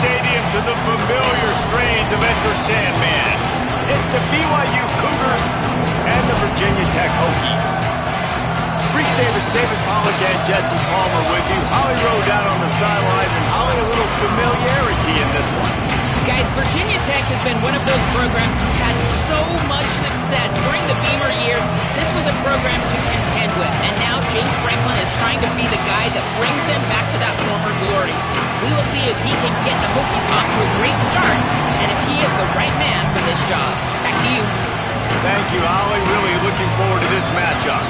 stadium to the familiar strains of Enter Sandman. It's the BYU Cougars and the Virginia Tech Hokies. Reese Davis, David Pollack, and Jesse Palmer with you. Holly Rowe down on the sideline, and Holly, a little familiarity in this one. Guys, Virginia Tech has been one of those programs who had so much success during the Beamer years. This was a program to contend with, and now James Franklin is trying to be the guy that brings them back to that former glory. We will see if he can get the Hokies off to a great start, and if he is the right man for this job. Back to you. Thank you, Holly. Really looking forward to this matchup.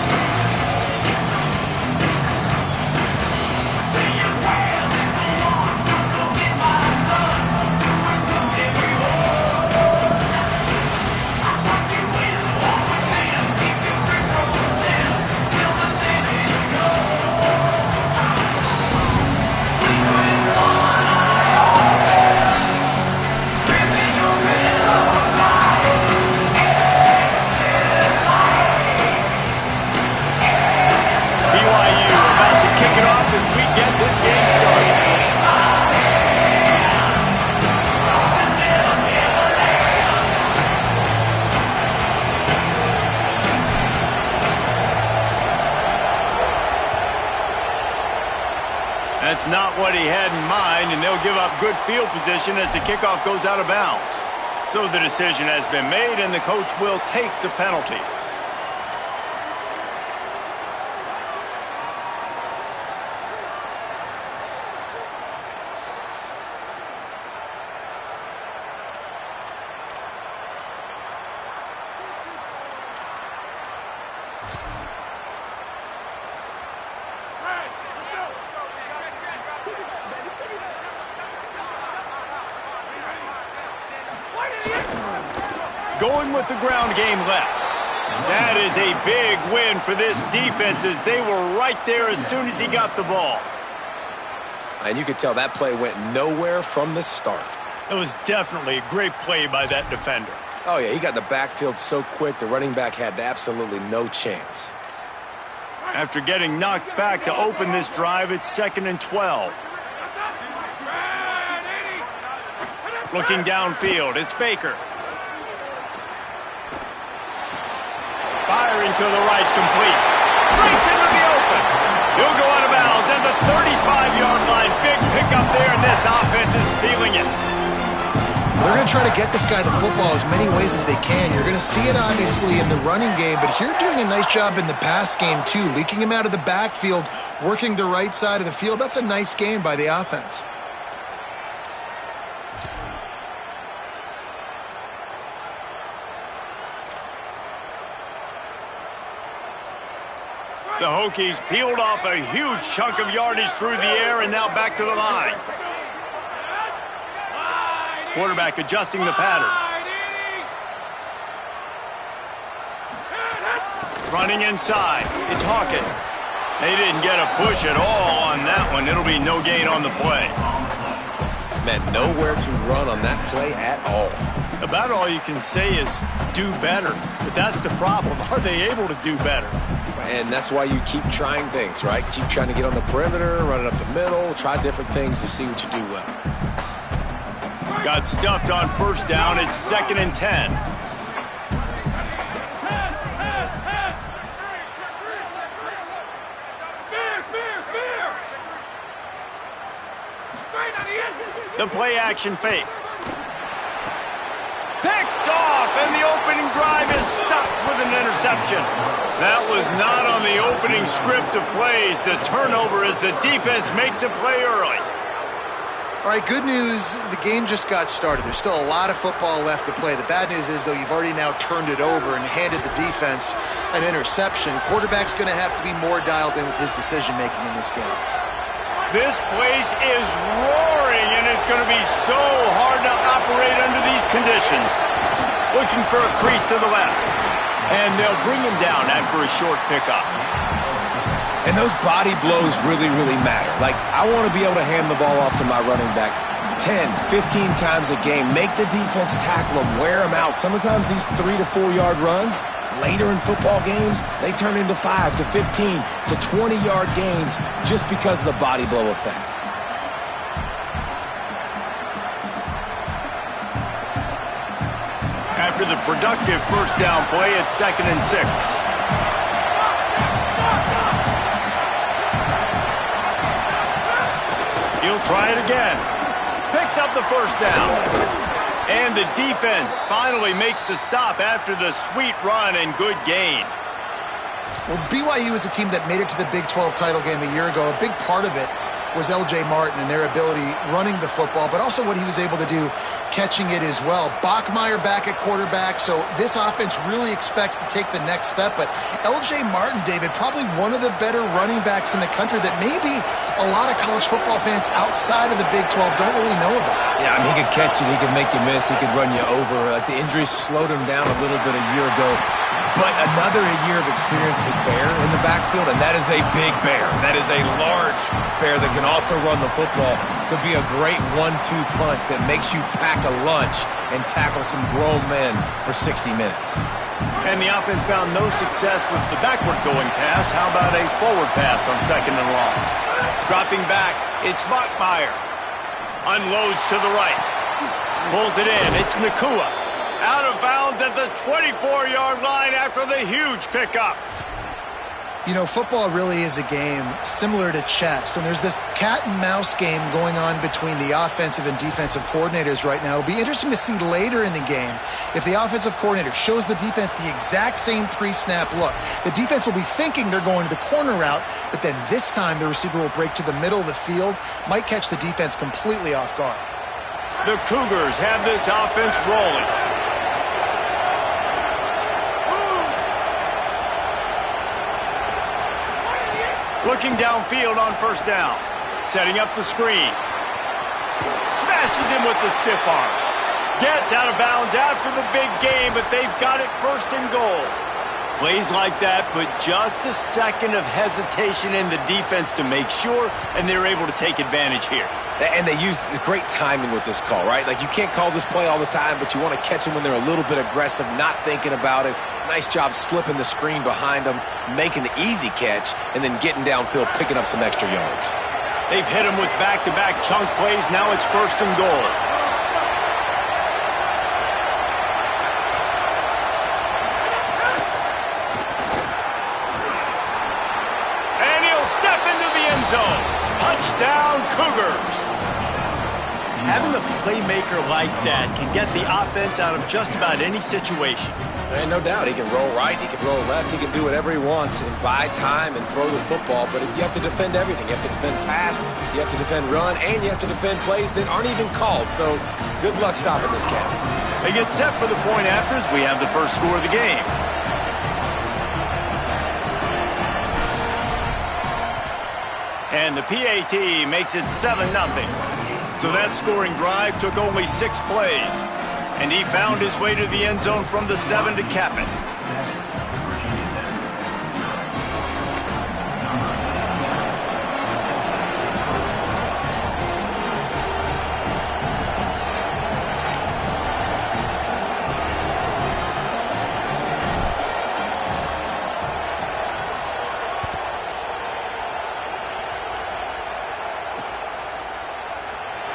That's not what he had in mind, and they'll give up good field position as the kickoff goes out of bounds. So the decision has been made, and the coach will take the penalty. Going with the ground game left. That is a big win for this defense as they were right there as soon as he got the ball. And you could tell that play went nowhere from the start. It was definitely a great play by that defender. Oh, yeah, he got in the backfield so quick, the running back had absolutely no chance. After getting knocked back to open this drive, it's 2nd and 12. Looking downfield, it's Baker. Firing to the right, complete. Breaks into the open. He'll go out of bounds at the 35-yard line. Big pickup there, and this offense is feeling it. They're going to try to get this guy the football as many ways as they can. You're going to see it, obviously, in the running game, but here doing a nice job in the pass game, too. Leaking him out of the backfield, working the right side of the field. That's a nice game by the offense. The Hokies peeled off a huge chunk of yardage through the air and now back to the line. Quarterback adjusting the pattern. Running inside. It's Hawkins. They didn't get a push at all on that one. It'll be no gain on the play. Man, nowhere to run on that play at all. About all you can say is do better. But that's the problem. Are they able to do better? And that's why you keep trying things, right? Keep trying to get on the perimeter, run it up the middle, try different things to see what you do well. Got stuffed on first down. It's 2nd and 10. The play action fake. Picked off, and the opening drive is stopped with an interception. That was not on the opening script of plays. The turnover as the defense makes a play early. All right, good news, the game just got started. There's still a lot of football left to play. The bad news is, though, you've already now turned it over and handed the defense an interception. Quarterback's going to have to be more dialed in with his decision-making in this game. This place is roaring, and it's going to be so hard to operate under these conditions. Looking for a crease to the left. And they'll bring him down after a short pickup. And those body blows really, really matter. Like, I want to be able to hand the ball off to my running back 10, 15 times a game. Make the defense tackle them, wear them out. Sometimes these 3 to 4 yard runs, later in football games, they turn into 5 to 15 to 20 yard gains just because of the body blow effect. after the productive first down play at 2nd and 6. He'll try it again. Picks up the first down. And the defense finally makes the stop after the sweet run and good gain. Well, BYU is a team that made it to the Big 12 title game a year ago. A big part of it was L.J. Martin and their ability running the football, but also what he was able to do catching it as well. Bachmeier back at quarterback, so this offense really expects to take the next step. But L.J. Martin, David, probably one of the better running backs in the country that maybe a lot of college football fans outside of the Big 12 don't really know about. Yeah, I mean, he could catch it, he could make you miss, he could run you over. Like the injuries slowed him down a little bit a year ago. But another year of experience with Bear in the backfield, and that is a big bear. That is a large bear that can also run the football. Could be a great 1-2 punch that makes you pack a lunch and tackle some grown men for 60 minutes. And the offense found no success with the backward-going pass. How about a forward pass on 2nd and long? Dropping back, it's Bachmeier. Unloads to the right. Pulls it in, it's Nakua. Out of bounds at the 24-yard line after the huge pickup. You know, football really is a game similar to chess, and there's this cat-and-mouse game going on between the offensive and defensive coordinators right now. It'll be interesting to see later in the game if the offensive coordinator shows the defense the exact same pre-snap look. The defense will be thinking they're going to the corner route, but then this time the receiver will break to the middle of the field, might catch the defense completely off guard. The Cougars have this offense rolling. Looking downfield on first down. Setting up the screen. Smashes him with the stiff arm. Gets out of bounds after the big game, but they've got it 1st and goal. Plays like that put just a second of hesitation in the defense to make sure, and they're able to take advantage here. And they use great timing with this call, right? Like, you can't call this play all the time, but you want to catch them when they're a little bit aggressive, not thinking about it. Nice job slipping the screen behind them, making the easy catch, and then getting downfield, picking up some extra yards. They've hit him with back-to-back chunk plays. Now it's 1st and goal. And he'll step into the end zone. Touchdown, Cougars. Having a playmaker like that can get the offense out of just about any situation. And no doubt, he can roll right, he can roll left, he can do whatever he wants and buy time and throw the football, but you have to defend everything. You have to defend pass, you have to defend run, and you have to defend plays that aren't even called, so good luck stopping this cat. They get set for the point after as we have the first score of the game. And the PAT makes it 7-0. So that scoring drive took only 6 plays. And he found his way to the end zone from the 7 to cap it.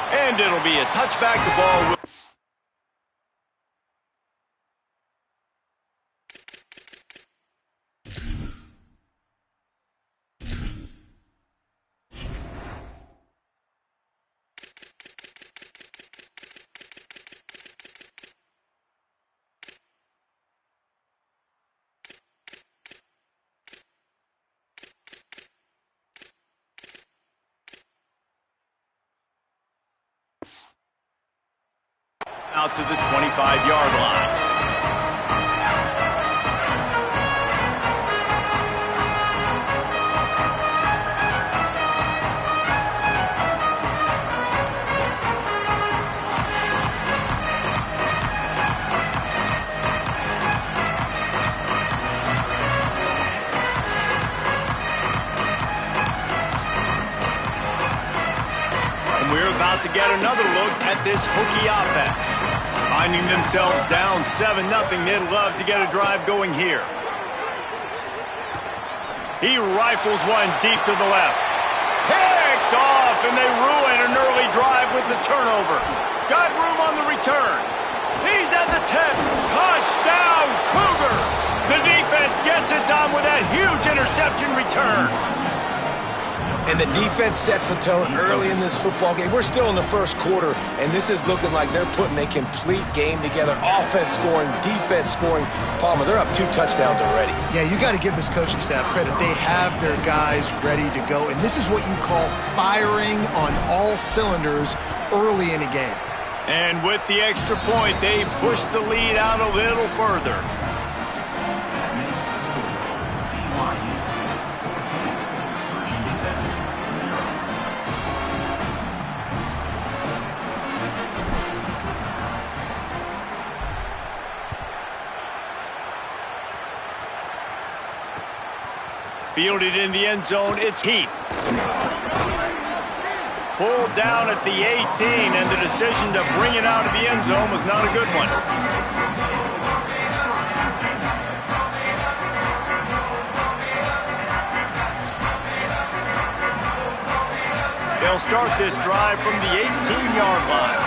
And it'll be a touchback. The ball will... out to the 25-yard line. And we're about to get another look at this Hokie offense. Finding themselves down 7-0, they'd love to get a drive going here. He rifles one deep to the left. Picked off, and they ruin an early drive with the turnover. Got room on the return. He's at the 10. Touchdown, Cougars! The defense gets it done with that huge interception return. And the defense sets the tone early in this football game. We're still in the first quarter, and this is looking like they're putting a complete game together. Offense scoring, defense scoring. Palmer, they're up 2 touchdowns already. Yeah, you got to give this coaching staff credit. They have their guys ready to go, and this is what you call firing on all cylinders early in a game. And with the extra point, they push the lead out a little further. Fielded in the end zone, it's Heath. Pulled down at the 18, and the decision to bring it out of the end zone was not a good one. They'll start this drive from the 18-yard line.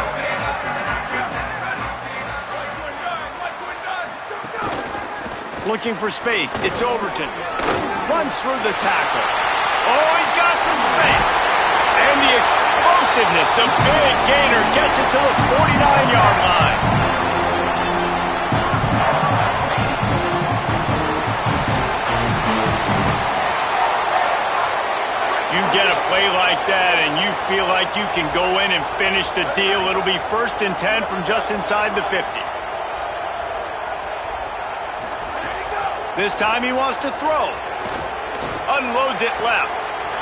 Looking for space, it's Overton. Runs through the tackle. Oh, he's got some space. And the explosiveness, the big gainer gets it to the 49-yard line. You get a play like that and you feel like you can go in and finish the deal. It'll be 1st and 10 from just inside the 50. This time he wants to throw. Unloads it left.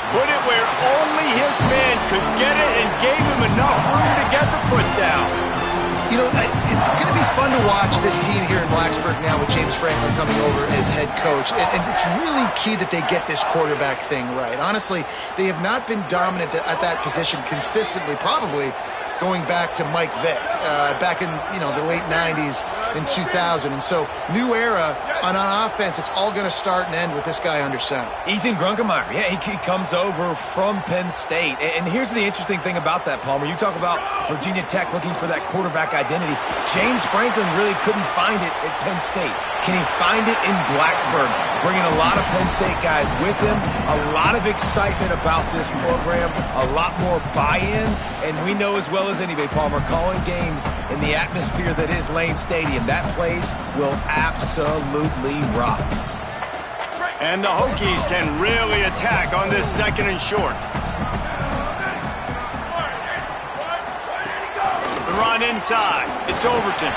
Put it where only his man could get it and gave him enough room to get the foot down. You know, it's going to be fun to watch this team here in Blacksburg now with James Franklin coming over as head coach. And it's really key that they get this quarterback thing right. Honestly, they have not been dominant at that position consistently, probably going back to Mike Vick, back in, the late 90s and 2000. And so, new era on offense, it's all going to start and end with this guy under center. Ethan Grunkemeyer, yeah, he comes over from Penn State. And here's the interesting thing about that, Palmer. You talk about Virginia Tech looking for that quarterback identity. James Franklin really couldn't find it at Penn State. Can he find it in Blacksburg? Bringing a lot of Penn State guys with him, a lot of excitement about this program, a lot more buy-in, and we know as well as anybody, Palmer, calling games in the atmosphere that is Lane Stadium. That place will absolutely rock. And the Hokies can really attack on this 2nd and short. The run inside. It's Overton.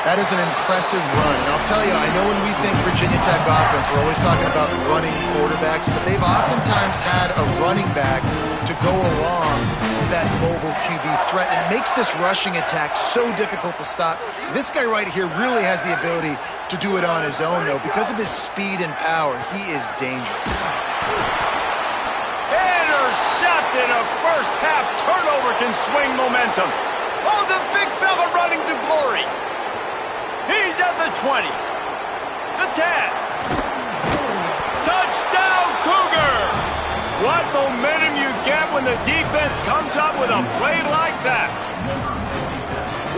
That is an impressive run. And I'll tell you, I know when we think Virginia Tech offense, we're always talking about running quarterbacks, but they've oftentimes had a running back to go along with that mobile QB threat. And it makes this rushing attack so difficult to stop. This guy right here really has the ability to do it on his own, though. Because of his speed and power, he is dangerous. Intercepted. A first-half turnover can swing momentum. Oh, the big fella running to glory. He's at the 20, the 10. Touchdown, Cougars! What momentum you get when the defense comes up with a play like that.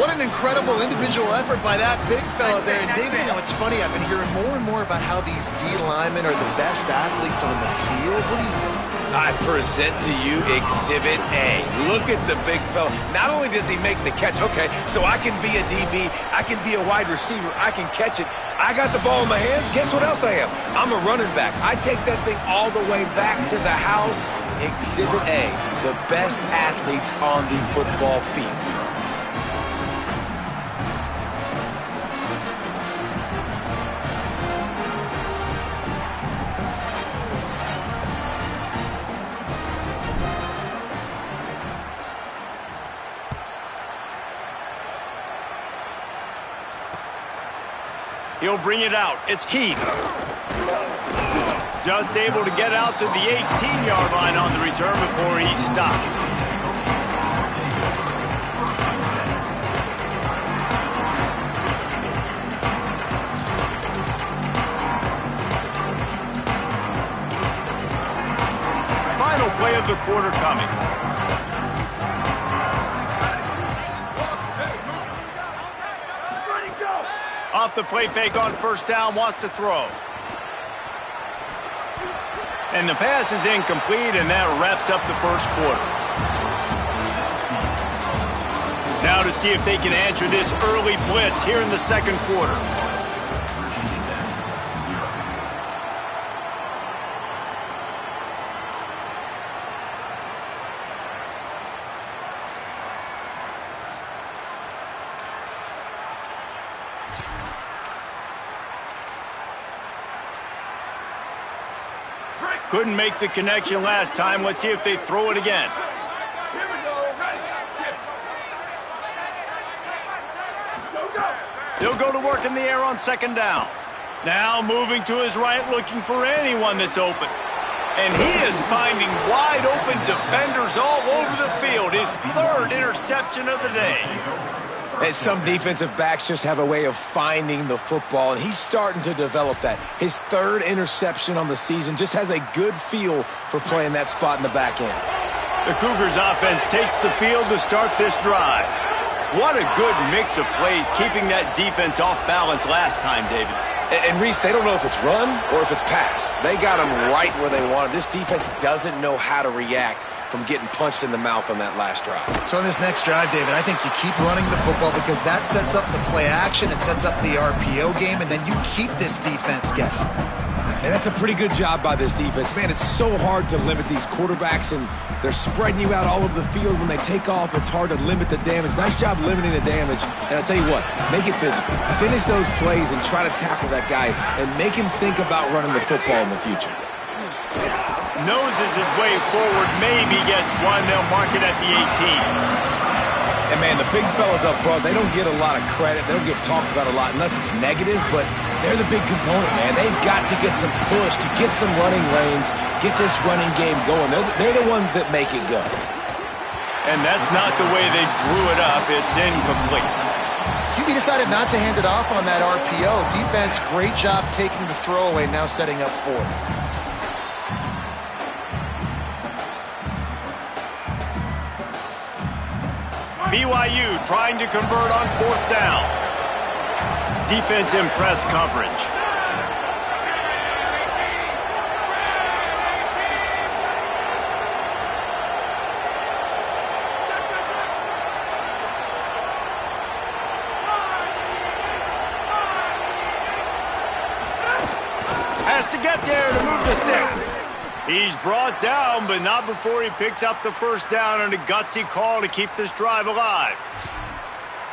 What an incredible individual effort by that big fella there. And David, it's funny, I've been hearing more and more about how these D linemen are the best athletes on the field. What do you think? I present to you Exhibit A. Look at the big fella. Not only does he make the catch, okay, so I can be a DB, I can be a wide receiver, I can catch it. I got the ball in my hands. Guess what else I am? I'm a running back. I take that thing all the way back to the house. Exhibit A, the best athletes on the football field. He'll bring it out. It's Heath. Just able to get out to the 18-yard line on the return before he stopped. Final play of the quarter coming. off the play fake on first down, wants to throw. And the pass is incomplete, and that wraps up the first quarter. Now to see if they can answer this early blitz here in the second quarter. Couldn't make the connection last time. Let's see if they throw it again. He'll go to work in the air on second down. Now moving to his right, looking for anyone that's open. And he is finding wide open defenders all over the field. His third interception of the day. And some defensive backs just have a way of finding the football, and he's starting to develop that. His third interception on the season, just has a good feel for playing that spot in the back end. The Cougars offense takes the field to start this drive. What a good mix of plays, keeping that defense off balance last time, David. And Reese, they don't know if it's run or if it's pass. They got them right where they wanted. This defense doesn't know how to react from getting punched in the mouth on that last drive. So on this next drive, David, I think you keep running the football because that sets up the play action, it sets up the RPO game, and then you keep this defense guessing. And that's a pretty good job by this defense. Man, it's so hard to limit these quarterbacks, and they're spreading you out all over the field. When they take off, it's hard to limit the damage. Nice job limiting the damage. And I'll tell you what, make it physical. Finish those plays and try to tackle that guy and make him think about running the football in the future. Noses his way forward, maybe gets one. They'll mark it at the 18. And, man, the big fellas up front, they don't get a lot of credit. They don't get talked about a lot unless it's negative, but they're the big component, man. They've got to get some push, to get some running lanes, get this running game going. They're the ones that make it go. And that's not the way they drew it up. It's incomplete. QB decided not to hand it off on that RPO. Defense, great job taking the throwaway, now setting up fourth. BYU trying to convert on fourth down. Defense in press coverage. Has to get there to move the sticks. He's brought down, but not before he picks up the first down on a gutsy call to keep this drive alive.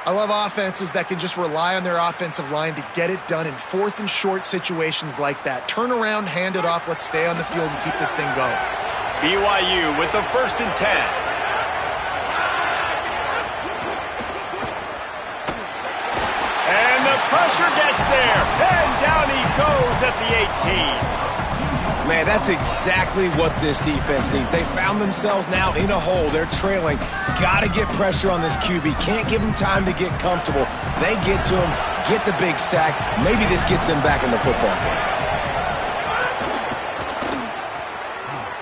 I love offenses that can just rely on their offensive line to get it done in fourth and short situations like that. Turn around, hand it off, let's stay on the field and keep this thing going. BYU with the 1st and 10. And the pressure gets there, and down he goes at the 18. Man, that's exactly what this defense needs. They found themselves now in a hole. They're trailing. Got to get pressure on this QB. Can't give him time to get comfortable. They get to him, get the big sack. Maybe this gets them back in the football game.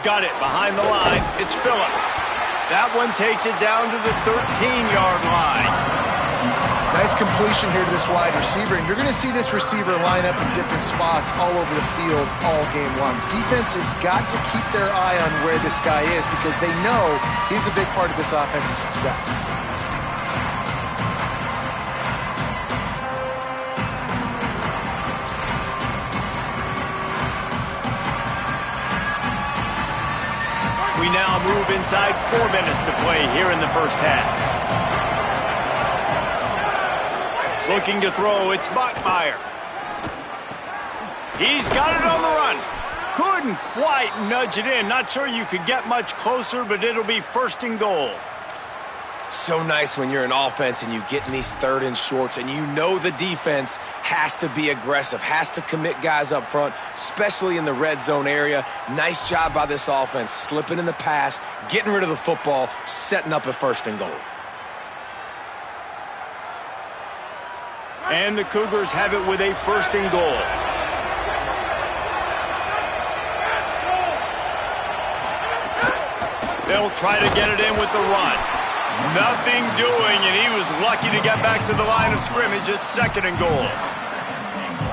Got it behind the line. It's Phillips. That one takes it down to the 13-yard line. Nice completion here to this wide receiver, and you're going to see this receiver line up in different spots all over the field all game long. Defense has got to keep their eye on where this guy is because they know he's a big part of this offense's success. We now move inside 4 minutes to play here in the first half. Looking to throw, it's Bachmeier. He's got it on the run. Couldn't quite nudge it in. Not sure you could get much closer, but it'll be 1st and goal. So nice when you're an offense and you get in these 3rd and shorts and you know the defense has to be aggressive, has to commit guys up front, especially in the red zone area. Nice job by this offense, slipping in the pass, getting rid of the football, setting up a 1st and goal. And the Cougars have it with a 1st and goal. They'll try to get it in with the run. Nothing doing, and he was lucky to get back to the line of scrimmage. It's 2nd and goal.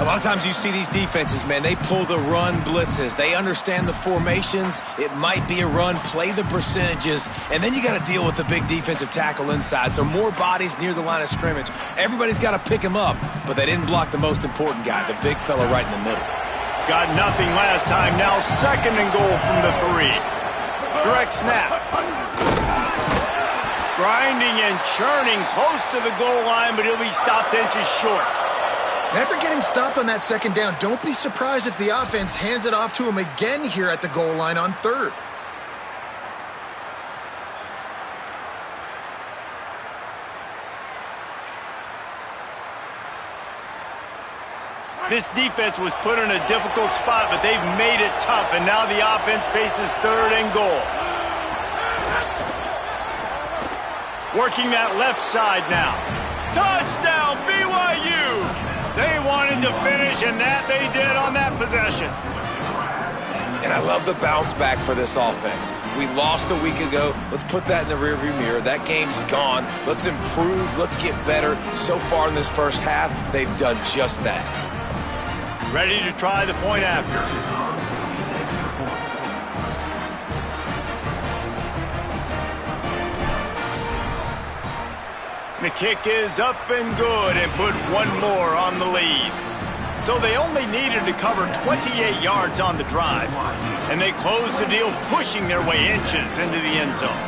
A lot of times you see these defenses, man, they pull the run blitzes. They understand the formations. It might be a run, play the percentages, and then you got to deal with the big defensive tackle inside. So more bodies near the line of scrimmage. Everybody's got to pick him up, but they didn't block the most important guy, the big fella right in the middle. Got nothing last time. Now 2nd and goal from the 3. Direct snap. Grinding and churning close to the goal line, but he'll be stopped inches short. After getting stopped on that 2nd down, don't be surprised if the offense hands it off to him again here at the goal line on 3rd. This defense was put in a difficult spot, but they've made it tough, and now the offense faces 3rd and goal. Working that left side now. Touchdown, BYU! They wanted to finish, and that they did on that possession. And I love the bounce back for this offense. We lost a week ago. Let's put that in the rearview mirror. That game's gone. Let's improve. Let's get better. So far in this first half, they've done just that. Ready to try the point after. The kick is up and good and put one more on the lead. So they only needed to cover 28 yards on the drive, and they closed the deal pushing their way inches into the end zone.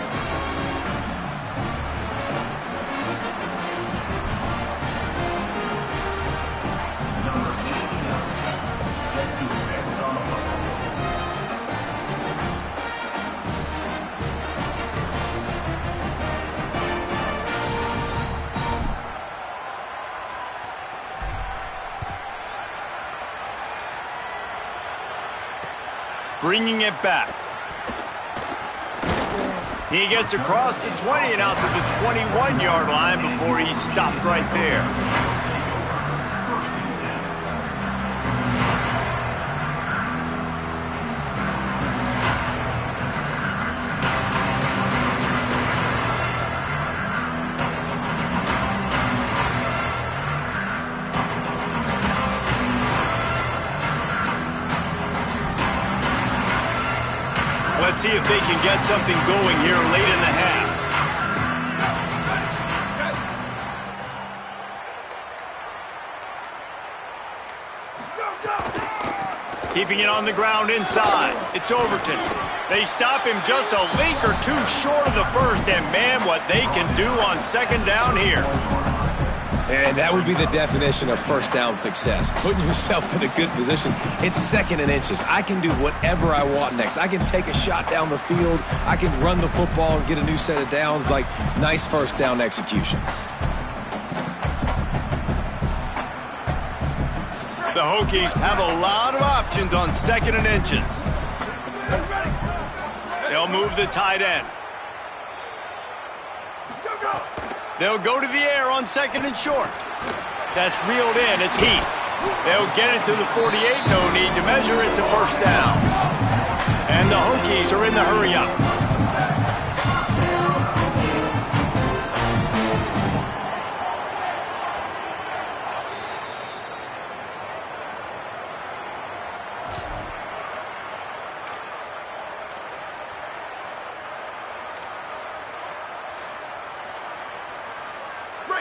Bringing it back. He gets across the 20 and out to the 21-yard line before he's stopped right there. Let's see if they can get something going here late in the half. Keeping it on the ground inside. It's Overton. They stop him just a link or two short of the first, and man, what they can do on 2nd down here. And that would be the definition of first down success. Putting yourself in a good position. It's 2nd and inches. I can do whatever I want next. I can take a shot down the field. I can run the football and get a new set of downs. Like, nice first down execution. The Hokies have a lot of options on 2nd and inches. They'll move the tight end. They'll go to the air on 2nd and short. That's reeled in. It's Heath. They'll get it to the 48. No need to measure. It's a first down. And the Hokies are in the hurry-up.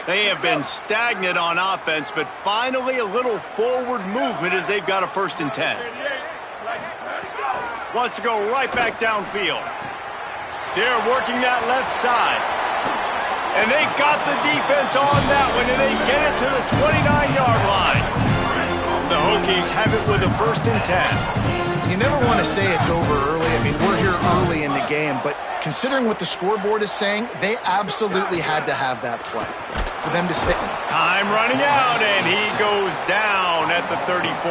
They have been stagnant on offense, but finally a little forward movement as they've got a 1st and 10. Wants to go right back downfield. They're working that left side. And they got the defense on that one, and they get it to the 29-yard line. The Hokies have it with a 1st and 10. You never want to say it's over early. I mean, we're here early in the game, but considering what the scoreboard is saying, they absolutely had to have that play for them to stay. Time running out, and he goes down at the 34.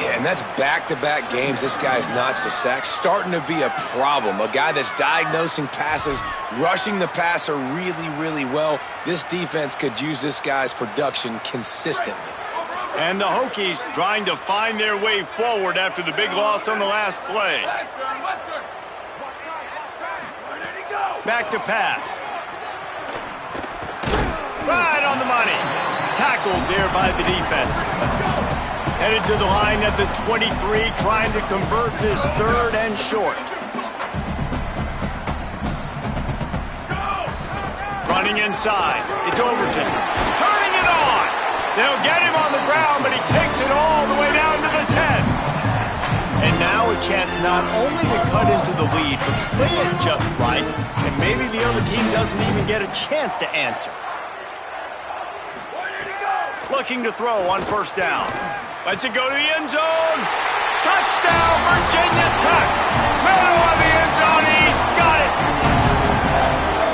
Yeah, and that's back-to-back games. This guy's notched a sack, starting to be a problem. A guy that's diagnosing passes, rushing the passer really, really well. This defense could use this guy's production consistently. And the Hokies trying to find their way forward after the big loss on the last play. Back to pass. Right on the money. Tackled there by the defense. Headed to the line at the 23, trying to convert this third and short. Running inside. It's Overton. Turning it on. They'll get him on the ground, but he takes it all the way down to the 10. And now a chance not only to cut into the lead, but play it just right, and maybe the other team doesn't even get a chance to answer. Looking to throw on first down. Lets it go to the end zone. Touchdown, Virginia Tech. Middle of the end zone. He's got it.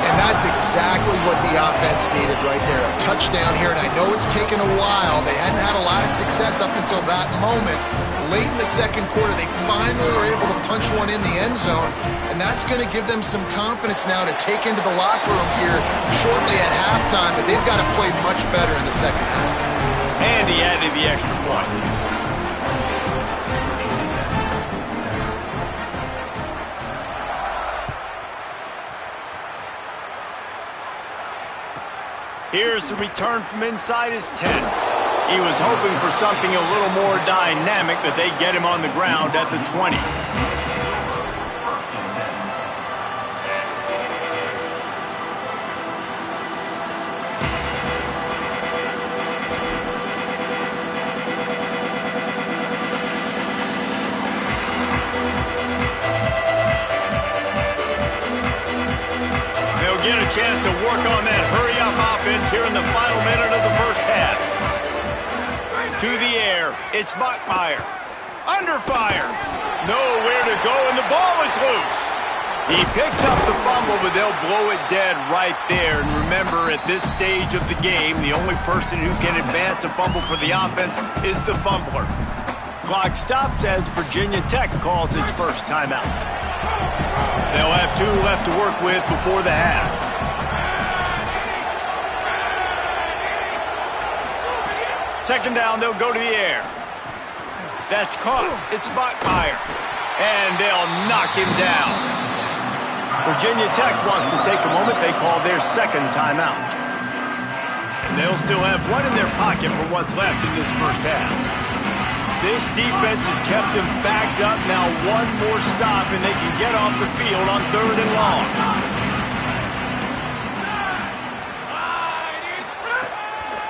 And that's exactly what the offense needed right there. A touchdown here, and I know it's taken a while. They hadn't had a lot of success up until that moment. Late in the second quarter, they finally were able to punch one in the end zone, and that's going to give them some confidence now to take into the locker room here shortly at halftime, but they've got to play much better in the second half. And he added the extra point. Here's the return from inside his 10. He was hoping for something a little more dynamic, that they get him on the ground at the 20. They'll get a chance to work on that hurry-up offense here in the final minute of the first half. To the air, it's Buckmeyer. Under fire. Nowhere to go, and the ball is loose. He picks up the fumble, but they'll blow it dead right there. And remember, at this stage of the game, the only person who can advance a fumble for the offense is the fumbler. Clock stops as Virginia Tech calls its first timeout. They'll have 2 left to work with before the half. Second down, they'll go to the air. That's caught. It's Buckmeyer. And they'll knock him down. Virginia Tech wants to take a moment. They call their second timeout. And they'll still have one in their pocket for what's left in this first half. This defense has kept them backed up. Now one more stop, and they can get off the field on third and long.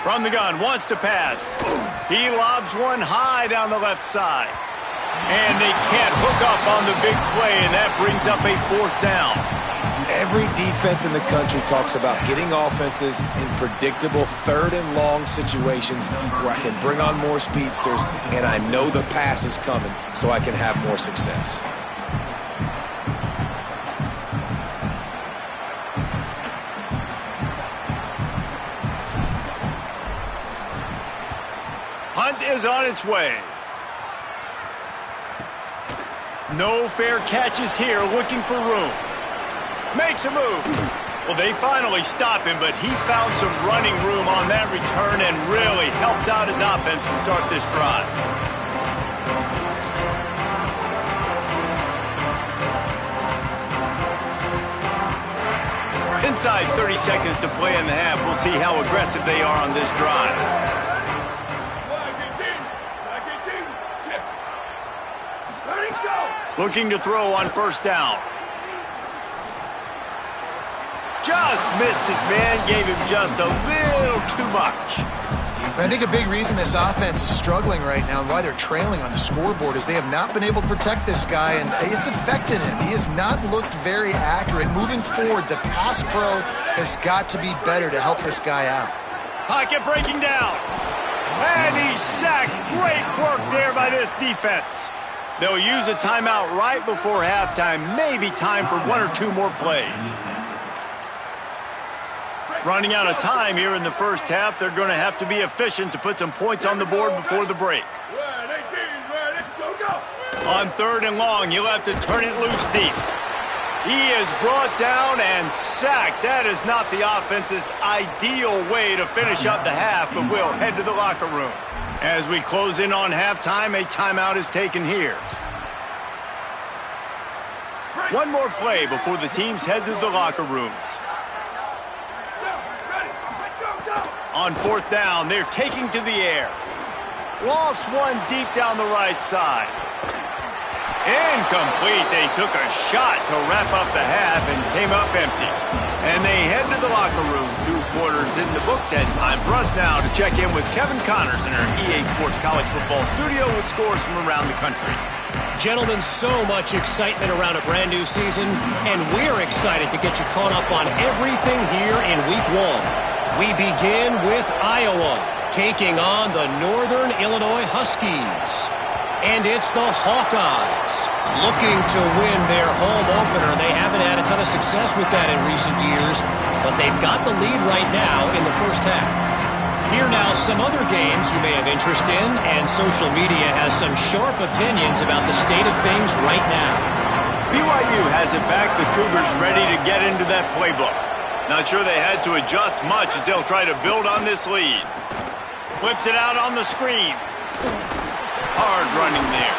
From the gun, wants to pass. He lobs one high down the left side. And they can't hook up on the big play, and that brings up a fourth down. Every defense in the country talks about getting offenses in predictable third and long situations where I can bring on more speedsters, and I know the pass is coming, so I can have more success. Hunt is on its way. No fair catches here, looking for room. Makes a move. Well, they finally stop him, but he found some running room on that return and really helps out his offense to start this drive. Inside 30 seconds to play in the half. We'll see how aggressive they are on this drive. Looking to throw on first down. Just missed his man, gave him just a little too much. I think a big reason this offense is struggling right now and why they're trailing on the scoreboard is they have not been able to protect this guy, and it's affected him. He has not looked very accurate. Moving forward, the pass pro has got to be better to help this guy out. Pocket breaking down. And he's sacked. Great work there by this defense. They'll use a timeout right before halftime. Maybe time for 1 or 2 more plays. Running out of time here in the first half. They're going to have to be efficient to put some points on the board before the break. On third and long, you'll have to turn it loose deep. He is brought down and sacked. That is not the offense's ideal way to finish up the half, but we'll head to the locker room. As we close in on halftime, a timeout is taken here. One more play before the teams head to the locker rooms. On fourth down, they're taking to the air. Lost one deep down the right side. Incomplete. They took a shot to wrap up the half and came up empty. And they head to the locker room. 2 quarters in the books, and time for us now to check in with Kevin Connors in our EA Sports College Football studio with scores from around the country. Gentlemen, so much excitement around a brand new season, and we're excited to get you caught up on everything here in Week 1. We begin with Iowa, taking on the Northern Illinois Huskies. And it's the Hawkeyes looking to win their home opener. They haven't had a ton of success with that in recent years, but they've got the lead right now in the first half. Here now some other games you may have interest in, and social media has some sharp opinions about the state of things right now. BYU has it back. The Cougars ready to get into that playbook. Not sure they had to adjust much as they'll try to build on this lead. Flips it out on the screen. Hard running there.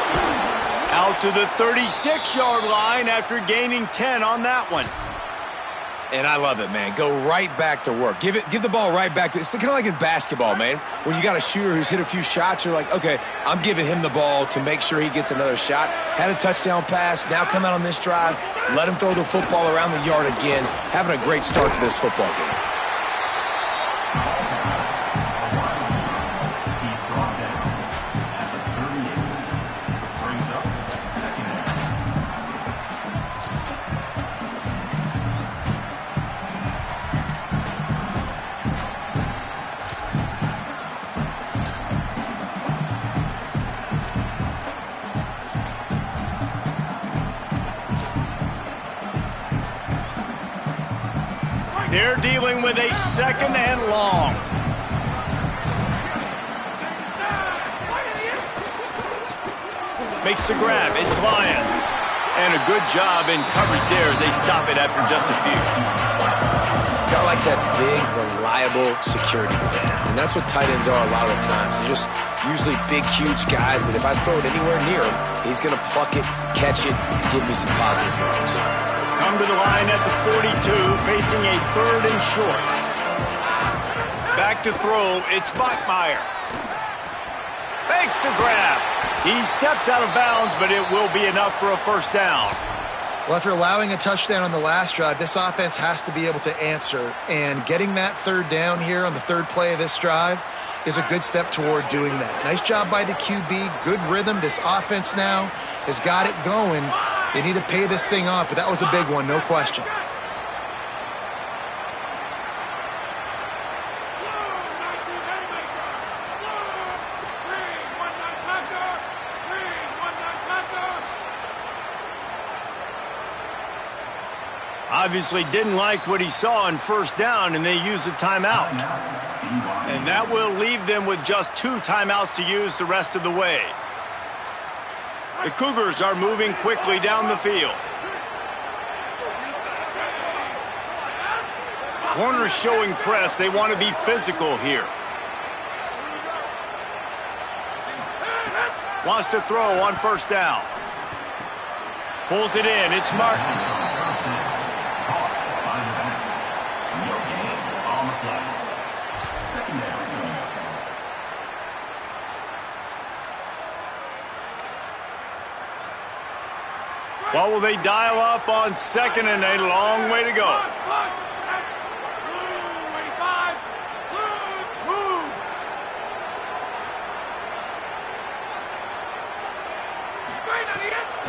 Out to the 36-yard line after gaining 10 on that one. And I love it, man. Go right back to work. Give the ball right back to. It's kind of like in basketball, man. When you got a shooter who's hit a few shots, you're like, okay, I'm giving him the ball to make sure he gets another shot. Had a touchdown pass. Now come out on this drive. Let him throw the football around the yard again. Having a great start to this football game. They're dealing with a 2nd and long. Makes the grab. It's Lions. And a good job in coverage there as they stop it after just a few. Got like that big, reliable security plan. And that's what tight ends are a lot of the times. They're just usually big, huge guys that if I throw it anywhere near him, he's going to pluck it, catch it, and give me some positive yards. Come to the line at the 42, facing a 3rd and short. Back to throw, it's Bachmeier. Makes the grab. He steps out of bounds, but it will be enough for a first down. Well, after allowing a touchdown on the last drive, this offense has to be able to answer. And getting that 3rd down here on the 3rd play of this drive is a good step toward doing that. Nice job by the QB, good rhythm. This offense now has got it going. They need to pay this thing off, but that was a big one, no question. Obviously didn't like what he saw on first down, and they used a timeout. And that will leave them with just 2 timeouts to use the rest of the way. The Cougars are moving quickly down the field. Corners showing press. They want to be physical here. Wants to throw on first down. Pulls it in. It's Martin. What will they dial up on 2nd and a long way to go?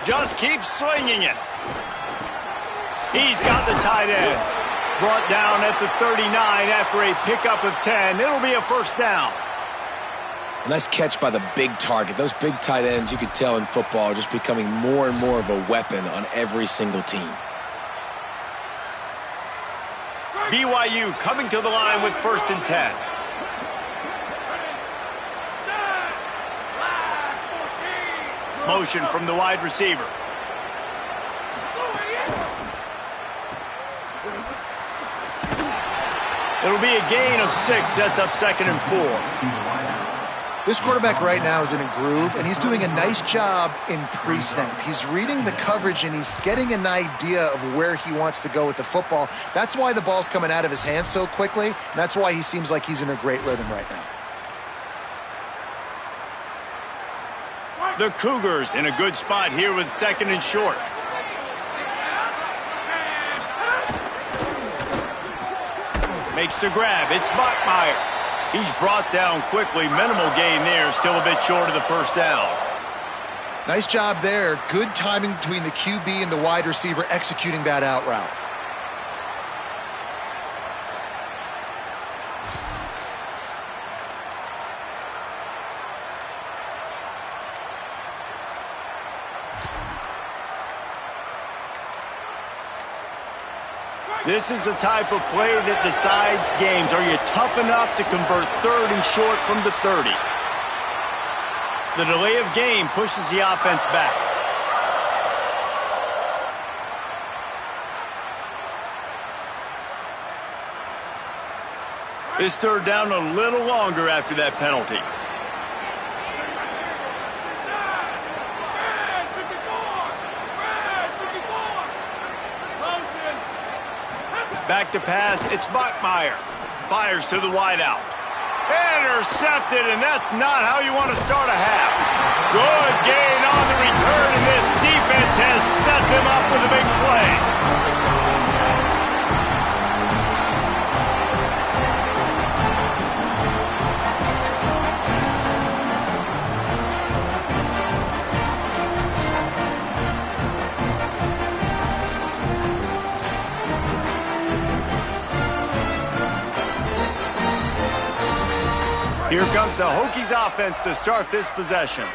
Just keeps swinging it. He's got the tight end. Brought down at the 39 after a pickup of 10. It'll be a first down. Nice catch by the big target. Those big tight ends, you could tell in football, are just becoming more and more of a weapon on every single team. BYU coming to the line with 1st and 10. Motion from the wide receiver. It'll be a gain of 6. Sets up 2nd and 4. This quarterback right now is in a groove, and he's doing a nice job in pre-snap. He's reading the coverage, and he's getting an idea of where he wants to go with the football. That's why the ball's coming out of his hands so quickly, and that's why he seems like he's in a great rhythm right now. The Cougars in a good spot here with 2nd and short. Makes the grab. It's Bachmeier. He's brought down quickly. Minimal gain there. Still a bit short of the first down. Nice job there. Good timing between the QB and the wide receiver executing that out route. This is the type of play that decides games. Are you tough enough to convert 3rd and short from the 30? The delay of game pushes the offense back. This 3rd down a little longer after that penalty. Back to pass, it's Bachmeier. Fires to the wideout. Intercepted, and that's not how you want to start a half. Good gain on the return, and this defense has set them up with a big play. Here comes the Hokies offense to start this possession.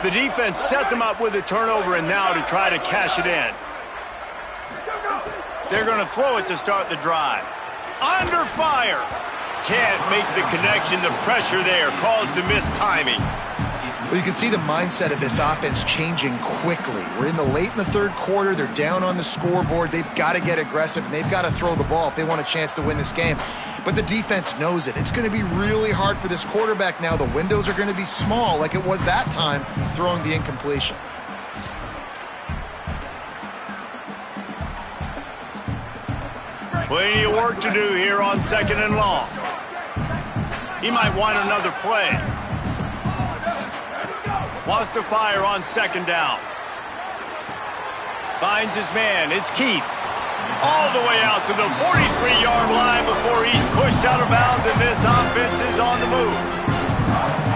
The defense set them up with a turnover and now to try to cash it in. They're going to throw it to start the drive. Under fire. Can't make the connection. The pressure there caused the missed timing. Well, you can see the mindset of this offense changing quickly. We're in the 3rd quarter. They're down on the scoreboard. They've got to get aggressive, and they've got to throw the ball if they want a chance to win this game. But the defense knows it. It's going to be really hard for this quarterback now. The windows are going to be small like it was that time throwing the incompletion. Plenty of work to do here on 2nd and long. He might want another play. Wants to fire on 2nd down. Finds his man. It's Keith. All the way out to the 43-yard line before he's pushed out of bounds, and this offense is on the move.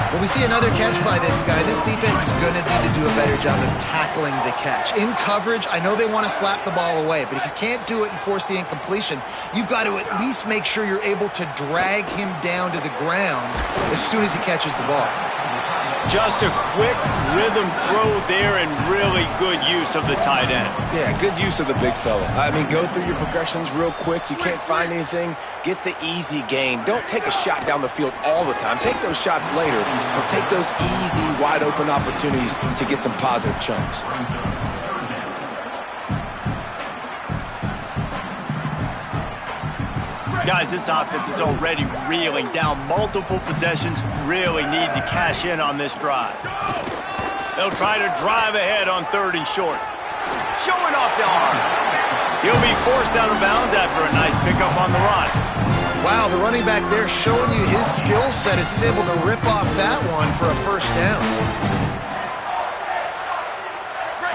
Well, we see another catch by this guy. This defense is going to need to do a better job of tackling the catch. In coverage, I know they want to slap the ball away, but if you can't do it and force the incompletion, you've got to at least make sure you're able to drag him down to the ground as soon as he catches the ball. Just a quick rhythm throw there and really good use of the tight end. Yeah, good use of the big fella. I mean, go through your progressions real quick. You can't find anything, get the easy gain. Don't take a shot down the field all the time. Take those shots later, but take those easy, wide-open opportunities to get some positive chunks. Guys, this offense is already reeling down multiple possessions. Really need to cash in on this drive. They'll try to drive ahead on 3rd and short. Showing off the arm. He'll be forced out of bounds after a nice pickup on the run. Wow, the running back there showing you his skill set as he's able to rip off that one for a 1st down.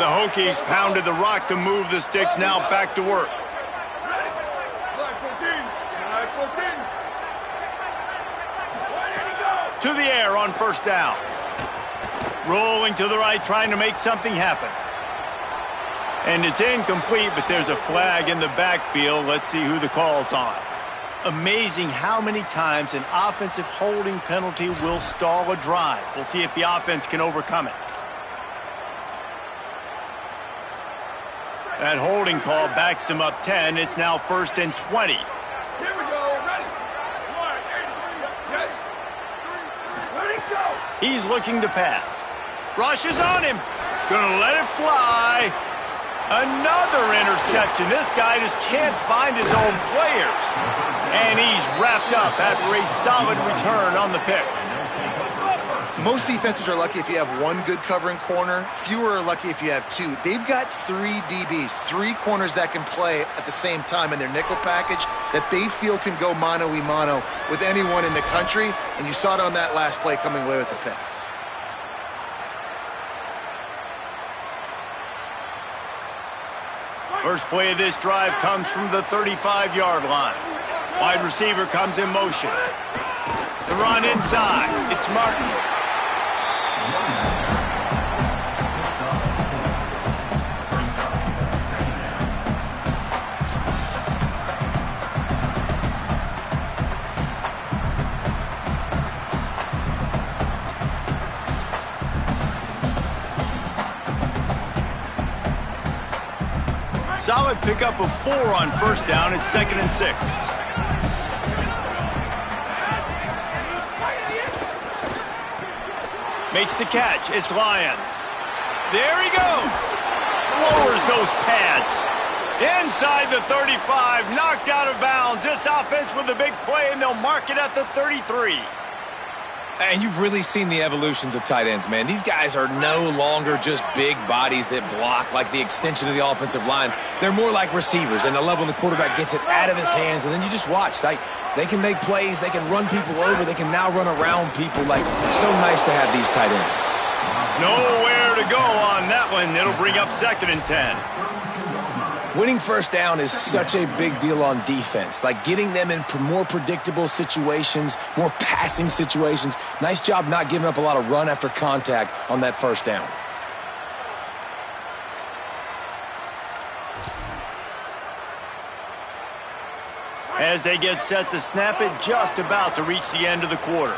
The Hokies pounded the rock to move the sticks, now back to work. To the air on 1st down. Rolling to the right, trying to make something happen. And it's incomplete, but there's a flag in the backfield. Let's see who the call's on. Amazing how many times an offensive holding penalty will stall a drive. We'll see if the offense can overcome it. That holding call backs them up 10. It's now 1st and 20. Here we go. Ready? 1, 80, ready, go. He's looking to pass. Rushes on him. Gonna let it fly. Another interception. This guy just can't find his own players. And he's wrapped up after a solid return on the pick. Most defenses are lucky if you have one good covering corner. Fewer are lucky if you have two. They've got 3 DBs, 3 corners that can play at the same time in their nickel package that they feel can go mano-a-mano with anyone in the country. And you saw it on that last play coming away with the pick. First play of this drive comes from the 35-yard line. Wide receiver comes in motion. The run inside. It's Martin. Solid pickup of 4 on first down. It's 2nd and 6. Makes the catch. It's Lyons. There he goes. Lowers those pads. Inside the 35. Knocked out of bounds. This offense with a big play, and they'll mark it at the 33. And you've really seen the evolutions of tight ends, man. These guys are no longer just big bodies that block like the extension of the offensive line. They're more like receivers, and I love when the quarterback gets it out of his hands, and then you just watch. They can make plays. They can run people over. They can now run around people. Like, it's so nice to have these tight ends. Nowhere to go on that one. It'll bring up 2nd and 10. Winning first down is such a big deal on defense. Like getting them in more predictable situations, more passing situations. Nice job not giving up a lot of run after contact on that first down. As they get set to snap it, just about to reach the end of the quarter.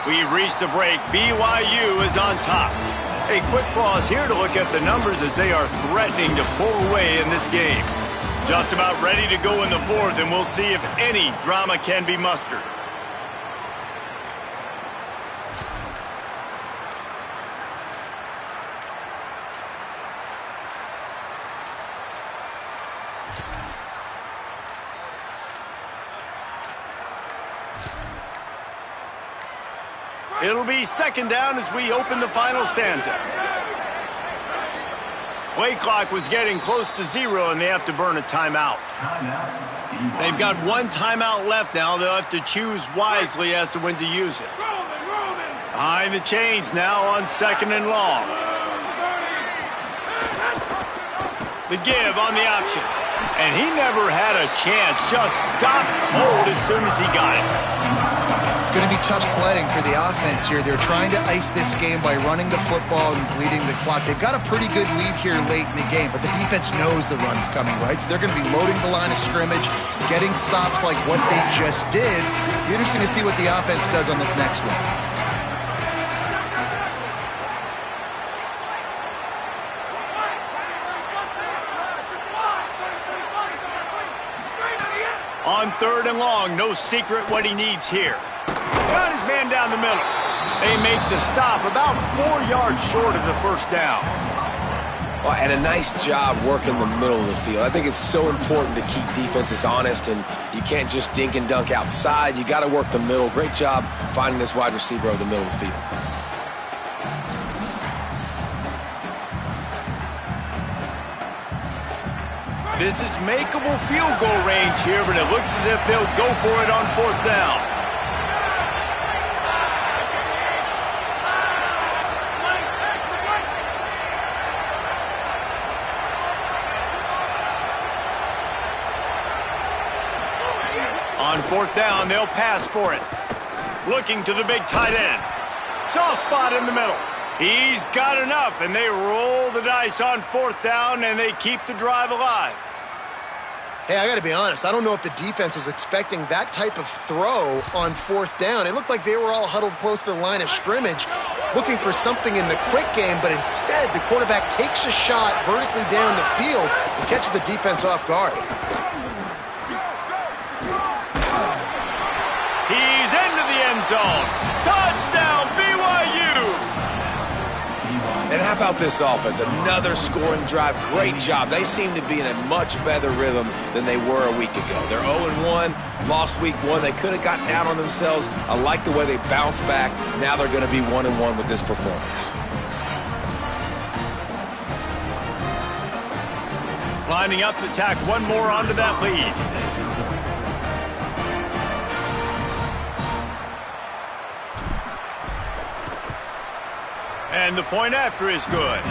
We've reached the break. BYU is on top. A quick pause here to look at the numbers as they are threatening to pull away in this game. Just about ready to go in the 4th, and we'll see if any drama can be mustered. It'll be 2nd down as we open the final stanza. Play clock was getting close to 0, and they have to burn a timeout. They've got 1 timeout left now. They'll have to choose wisely as to when to use it. Behind the chains now on 2nd and long. The give on the option. And he never had a chance. Just stopped cold as soon as he got it. It's going to be tough sledding for the offense here. They're trying to ice this game by running the football and bleeding the clock. They've got a pretty good lead here late in the game, but the defense knows the run's coming, right? So they're going to be loading the line of scrimmage, getting stops like what they just did. It'll be interesting to see what the offense does on this next one. On 3rd and long, no secret what he needs here. Got his man down the middle. They make the stop about 4 yards short of the first down. Well, and a nice job working the middle of the field. I think it's so important to keep defenses honest, and you can't just dink and dunk outside. You got to work the middle. Great job finding this wide receiver over the middle of the field. This is makeable field goal range here, but it looks as if they'll go for it on 4th down. On 4th down, they'll pass for it. Looking to the big tight end. Soft spot in the middle. He's got enough, and they roll the dice on 4th down, and they keep the drive alive. Hey, I got to be honest. I don't know if the defense was expecting that type of throw on 4th down. It looked like they were all huddled close to the line of scrimmage, looking for something in the quick game, but instead the quarterback takes a shot vertically down the field and catches the defense off guard. He's into the end zone. Touchdown, BYU! And how about this offense? Another scoring drive. Great job. They seem to be in a much better rhythm than they were a week ago. They're 0-1, lost week 1. They could have gotten down on themselves. I like the way they bounced back. Now they're going to be 1-1 with this performance. Lining up to tack one more onto that lead. And the point after is good.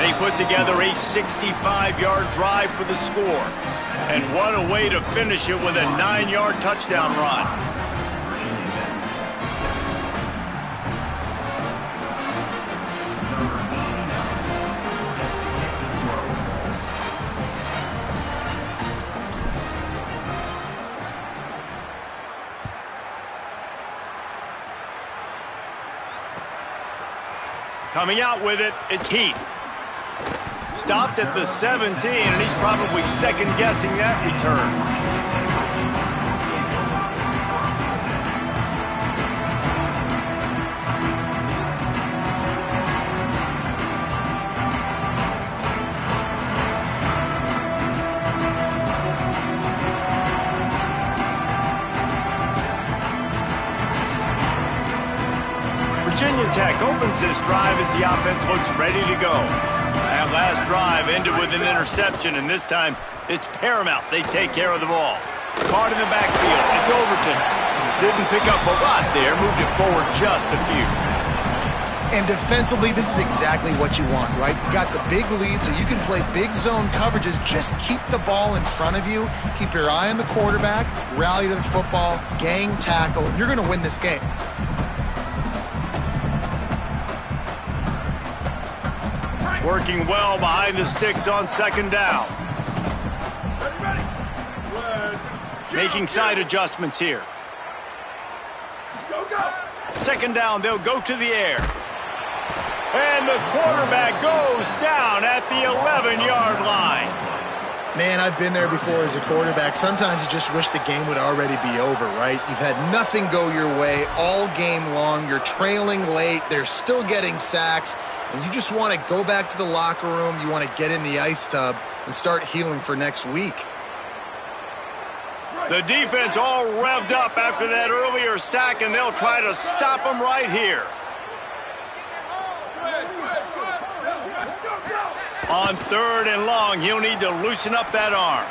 They put together a 65-yard drive for the score. And what a way to finish it with a 9-yard touchdown run. Coming out with it, it's Heath. Stopped at the 17, and he's probably second-guessing that return. Virginia Tech opens this drive as the offense looks ready to go. That last drive ended with an interception, and this time it's paramount they take care of the ball. Caught in the backfield. It's Overton. Didn't pick up a lot there. Moved it forward just a few. And defensively, this is exactly what you want, right? You got the big lead, so you can play big zone coverages. Just keep the ball in front of you. Keep your eye on the quarterback. Rally to the football. Gang tackle. You're going to win this game. Working well behind the sticks on second down. Making side adjustments here. Go, go. Second down, they'll go to the air. And the quarterback goes down at the 11-yard line. Man, I've been there before as a quarterback. Sometimes you just wish the game would already be over, right? You've had nothing go your way all game long. You're trailing late. They're still getting sacks. And you just want to go back to the locker room. You want to get in the ice tub and start healing for next week. The defense all revved up after that earlier sack, and they'll try to stop them right here. On third and long, he'll need to loosen up that arm.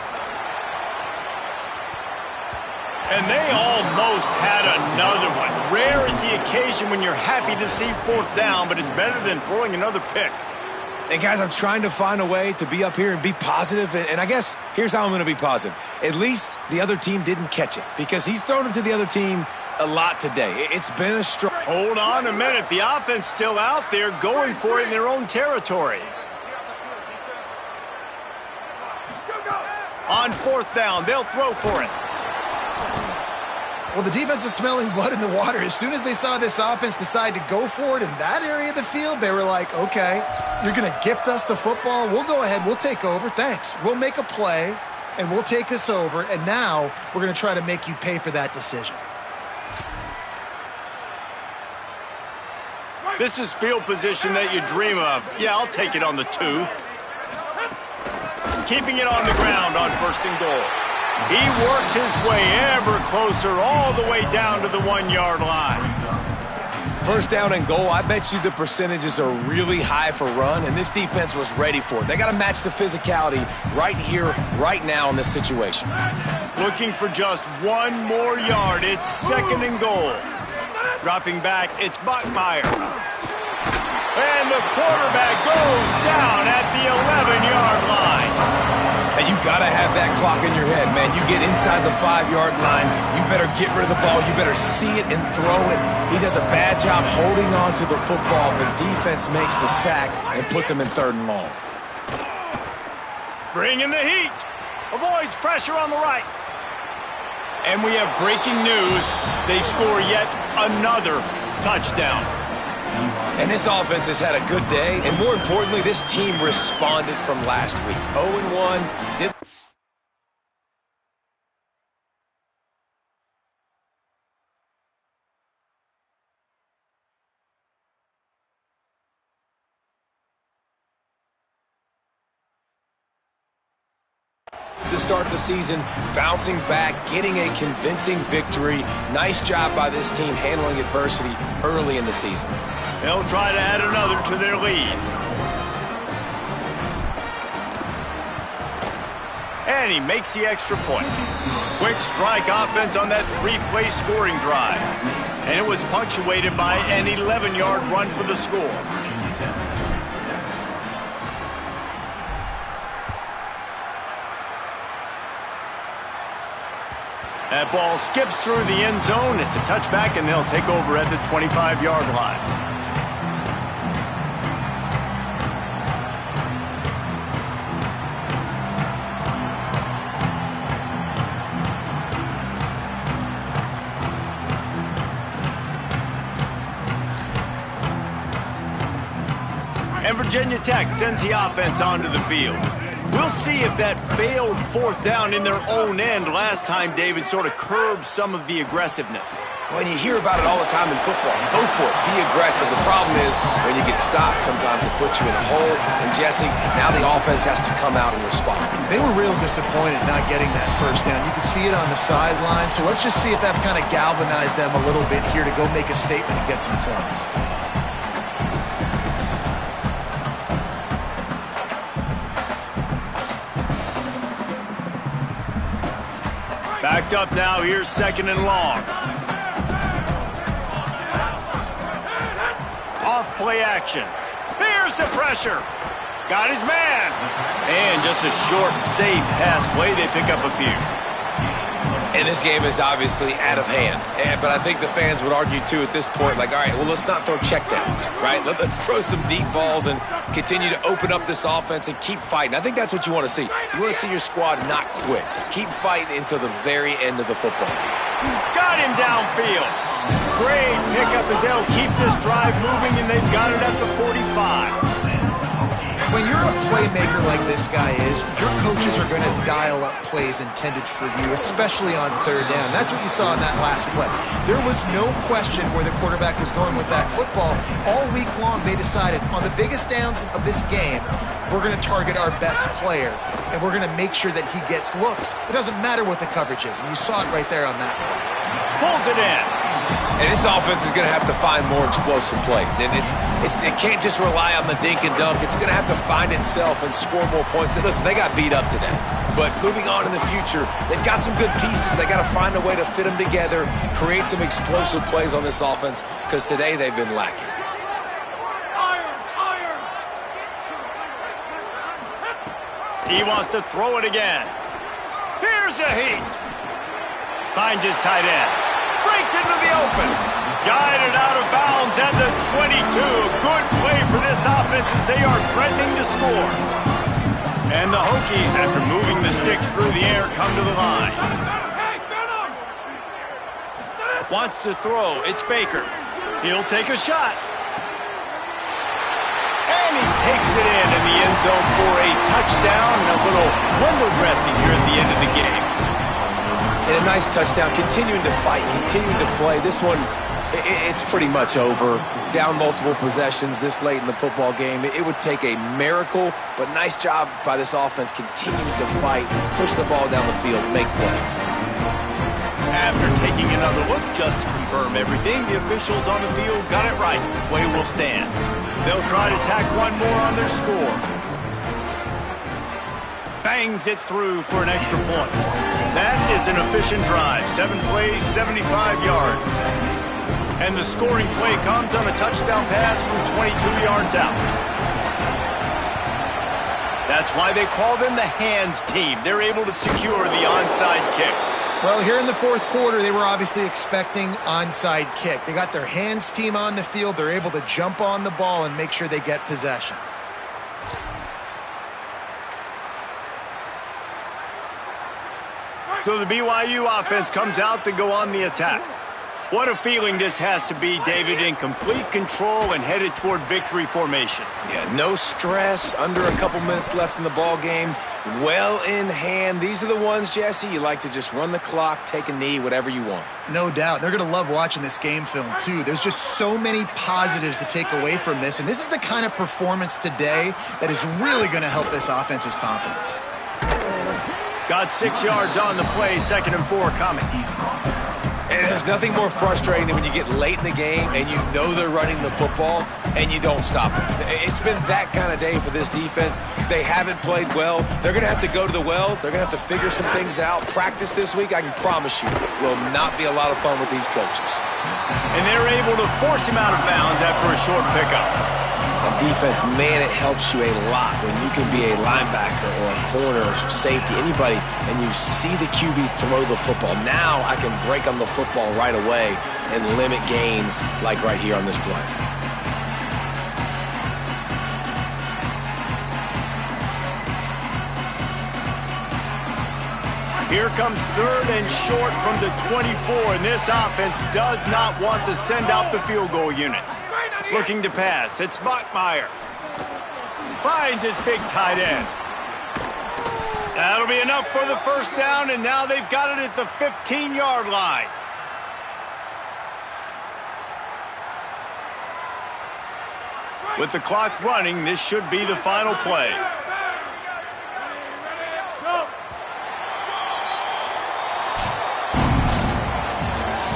And they almost had another one. Rare is the occasion when you're happy to see fourth down, but it's better than throwing another pick. And guys, I'm trying to find a way to be up here and be positive, and I guess here's how I'm going to be positive. At least the other team didn't catch it, because he's thrown it to the other team a lot today. It's been a strong... Hold on a minute. The offense still out there going for it in their own territory. On fourth down, they'll throw for it. Well, the defense is smelling blood in the water. As soon as they saw this offense decide to go for it in that area of the field, they were like, okay, you're going to gift us the football. We'll go ahead. We'll take over. Thanks. We'll make a play, and we'll take us over. And now we're going to try to make you pay for that decision. This is field position that you dream of. Yeah, I'll take it on the 2. Keeping it on the ground on first and goal. He works his way ever closer all the way down to the 1-yard line. First down and goal, I bet you the percentages are really high for run, and this defense was ready for it. They got to match the physicality right here, right now in this situation. Looking for just one more yard. It's second and goal. Dropping back, it's Bachmeier. And the quarterback goes down at the 11-yard line. And you got to have that clock in your head, man. You get inside the 5-yard line, you better get rid of the ball. You better see it and throw it. He does a bad job holding on to the football. The defense makes the sack and puts him in third and long. Bringing the heat. Avoids pressure on the right. And we have breaking news. They score yet another touchdown. And this offense has had a good day, and more importantly, this team responded from last week. 0-1. Did to start the season, bouncing back, getting a convincing victory. Nice job by this team handling adversity early in the season. They'll try to add another to their lead. And he makes the extra point. Quick strike offense on that three-play scoring drive. And it was punctuated by an 11-yard run for the score. That ball skips through the end zone. It's a touchback, and they'll take over at the 25-yard line. And Virginia Tech sends the offense onto the field. We'll see if that failed fourth down in their own end last time, David, sort of curbed some of the aggressiveness. Well, you hear about it all the time in football. Go for it. Be aggressive. The problem is when you get stopped, sometimes it puts you in a hole. And, Jesse, now the offense has to come out and respond. They were real disappointed not getting that first down. You could see it on the sideline. So let's just see if that's kind of galvanized them a little bit here to go make a statement and get some points. Backed up now, here's second and long. Off play action. Here's the pressure. Got his man. And just a short, safe pass play. They pick up a few. And this game is obviously out of hand. But I think the fans would argue, too, at this point, like, all right, well, let's not throw checkdowns, right? Let's throw some deep balls and continue to open up this offense and keep fighting. I think that's what you want to see. You want to see your squad not quit. Keep fighting until the very end of the football game. Got him downfield. Great pickup as they'll keep this drive moving, and they've got it at the 45. When you're a playmaker like this guy is, your coaches are going to dial up plays intended for you, especially on third down. That's what you saw in that last play. There was no question where the quarterback was going with that football. All week long, they decided on the biggest downs of this game, we're going to target our best player, and we're going to make sure that he gets looks. It doesn't matter what the coverage is, and you saw it right there on that play. Pulls it in. And this offense is going to have to find more explosive plays. And it can't just rely on the dink and dunk. It's going to have to find itself and score more points. Listen, they got beat up today. But moving on in the future, they've got some good pieces. They got to find a way to fit them together, create some explosive plays on this offense, because today they've been lacking. He wants to throw it again. Here's a heat. Finds his tight end. Breaks into the open. Guided out of bounds at the 22. Good play for this offense as they are threatening to score. And the Hokies, after moving the sticks through the air, come to the line. Wants to throw. It's Baker. He'll take a shot. And he takes it in the end zone for a touchdown and a little window dressing here at the end of the game. And a nice touchdown, continuing to fight, continuing to play. This one, it's pretty much over. Down multiple possessions this late in the football game. It would take a miracle, but nice job by this offense continuing to fight, push the ball down the field, make plays. After taking another look just to confirm everything, the officials on the field got it right. Play will stand. They'll try to tack one more on their score. Bangs it through for an extra point. That is an efficient drive. 7 plays, 75 yards. And the scoring play comes on a touchdown pass from 22 yards out. That's why they call them the hands team. They're able to secure the onside kick. Well, here in the fourth quarter, they were obviously expecting onside kick. They got their hands team on the field. They're able to jump on the ball and make sure they get possession. So the BYU offense comes out to go on the attack. What a feeling this has to be, David, in complete control and headed toward victory formation. Yeah, no stress, under a couple minutes left in the ball game, well in hand. These are the ones, Jesse, you like to just run the clock, take a knee, whatever you want. No doubt. They're going to love watching this game film, too. There's just so many positives to take away from this, and this is the kind of performance today that is really going to help this offense's confidence. Got 6 yards on the play, 2nd and 4 coming. And there's nothing more frustrating than when you get late in the game and you know they're running the football, and you don't stop them. It's been that kind of day for this defense. They haven't played well. They're going to have to go to the well. They're going to have to figure some things out. Practice this week, I can promise you, will not be a lot of fun with these coaches. And they're able to force him out of bounds after a short pickup. On defense, man, it helps you a lot when you can be a linebacker or a corner or safety, anybody, and you see the QB throw the football. Now I can break on the football right away and limit gains like right here on this play. Here comes 3rd and short from the 24, and this offense does not want to send out the field goal unit. Looking to pass, it's Bachmeier. Finds his big tight end. That'll be enough for the first down, and now they've got it at the 15-yard line. With the clock running, this should be the final play.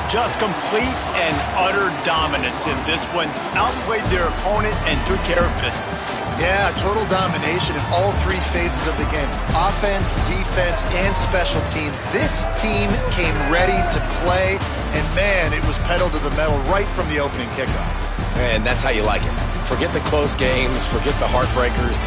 Just complete and utter dominance in this one. Outplayed their opponent and took care of business. Yeah, total domination in all three phases of the game. Offense, defense, and special teams. This team came ready to play, and man, it was pedal to the metal right from the opening kickoff. And that's how you like it. Forget the close games, forget the heartbreakers,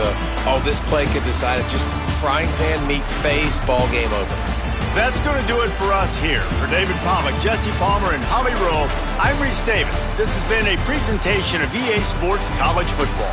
this play could decide it. Just frying pan meet face, ball game over. That's going to do it for us here. For David Pollack, Jesse Palmer, and Holly Rowe, I'm Reese Davis. This has been a presentation of EA Sports College Football.